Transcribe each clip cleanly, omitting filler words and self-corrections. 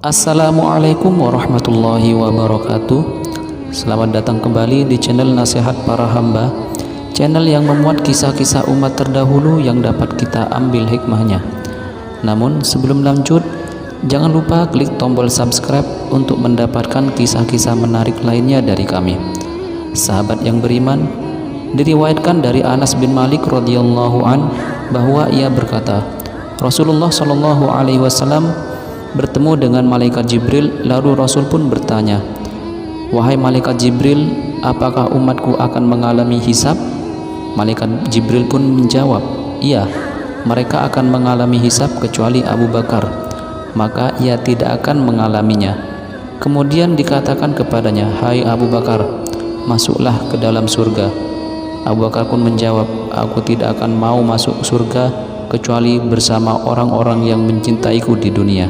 Assalamualaikum warahmatullahi wabarakatuh. Selamat datang kembali di channel Nasihat Para Hamba, channel yang memuat kisah-kisah umat terdahulu yang dapat kita ambil hikmahnya. Namun sebelum lanjut, jangan lupa klik tombol subscribe untuk mendapatkan kisah-kisah menarik lainnya dari kami. Sahabat yang beriman, diriwayatkan dari Anas bin Malik radhiyallahu an bahwa ia berkata, Rasulullah shallallahu alaihi wasallam bertemu dengan malaikat Jibril, lalu Rasul pun bertanya, "Wahai malaikat Jibril, apakah umatku akan mengalami hisab?" Malaikat Jibril pun menjawab, "Iya, mereka akan mengalami hisab kecuali Abu Bakar, maka ia tidak akan mengalaminya." Kemudian dikatakan kepadanya, "Hai Abu Bakar, masuklah ke dalam surga." Abu Bakar pun menjawab, "Aku tidak akan mau masuk surga kecuali bersama orang-orang yang mencintaiku di dunia."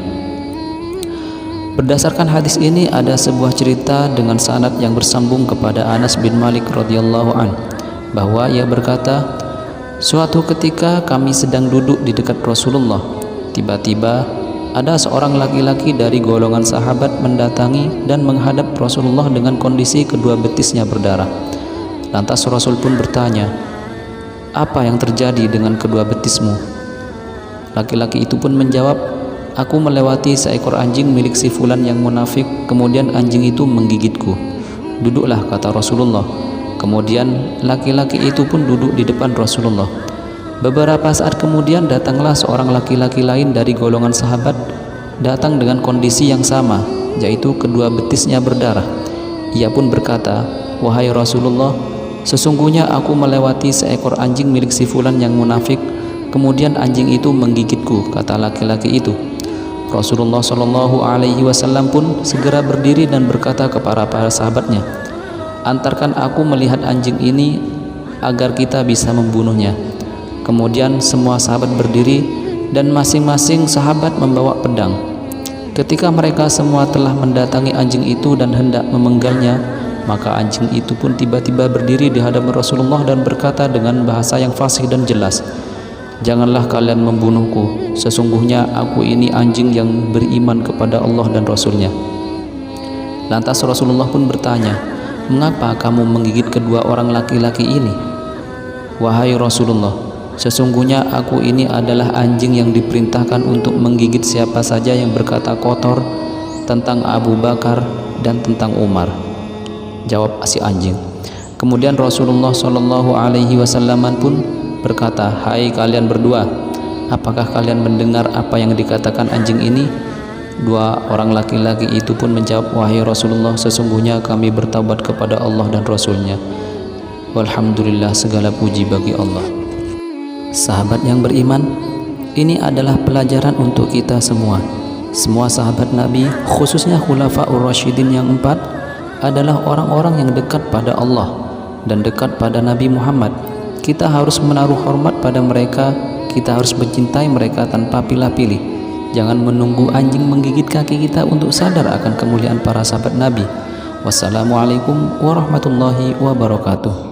Berdasarkan hadis ini ada sebuah cerita dengan sanad yang bersambung kepada Anas bin Malik radhiyallahu an bahwa ia berkata, suatu ketika kami sedang duduk di dekat Rasulullah, tiba-tiba ada seorang laki-laki dari golongan sahabat mendatangi dan menghadap Rasulullah dengan kondisi kedua betisnya berdarah. Lantas Rasul pun bertanya, "Apa yang terjadi dengan kedua betismu?" Laki-laki itu pun menjawab, "Aku melewati seekor anjing milik si fulan yang munafik, kemudian anjing itu menggigitku." "Duduklah," kata Rasulullah. Kemudian laki-laki itu pun duduk di depan Rasulullah. Beberapa saat kemudian datanglah seorang laki-laki lain dari golongan sahabat, datang dengan kondisi yang sama, yaitu kedua betisnya berdarah. Ia pun berkata, "Wahai Rasulullah, sesungguhnya aku melewati seekor anjing milik si fulan yang munafik, kemudian anjing itu menggigitku," kata laki-laki itu. Rasulullah Shallallahu Alaihi Wasallam pun segera berdiri dan berkata kepada para sahabatnya, "Antarkan aku melihat anjing ini agar kita bisa membunuhnya." Kemudian semua sahabat berdiri dan masing-masing sahabat membawa pedang. Ketika mereka semua telah mendatangi anjing itu dan hendak memenggalnya, maka anjing itu pun tiba-tiba berdiri di hadapan Rasulullah dan berkata dengan bahasa yang fasih dan jelas, "Janganlah kalian membunuhku, sesungguhnya aku ini anjing yang beriman kepada Allah dan Rasulnya." Lantas Rasulullah pun bertanya, "Mengapa kamu menggigit kedua orang laki-laki ini?" "Wahai Rasulullah, sesungguhnya aku ini adalah anjing yang diperintahkan untuk menggigit siapa saja yang berkata kotor tentang Abu Bakar dan tentang Umar," jawab si anjing. Kemudian Rasulullah Shallallahu Alaihi Wasallam pun berkata, "Hai kalian berdua, apakah kalian mendengar apa yang dikatakan anjing ini?" Dua orang laki-laki itu pun menjawab, "Wahai Rasulullah, sesungguhnya kami bertaubat kepada Allah dan Rasulnya. Walhamdulillah, segala puji bagi Allah." Sahabat yang beriman, ini adalah pelajaran untuk kita semua. Semua sahabat Nabi, khususnya Khulafaur Rasyidin yang 4, adalah orang-orang yang dekat pada Allah dan dekat pada Nabi Muhammad. Kita harus menaruh hormat pada mereka, kita harus mencintai mereka tanpa pilih-pilih. Jangan menunggu anjing menggigit kaki kita untuk sadar akan kemuliaan para sahabat Nabi. Wassalamualaikum warahmatullahi wabarakatuh.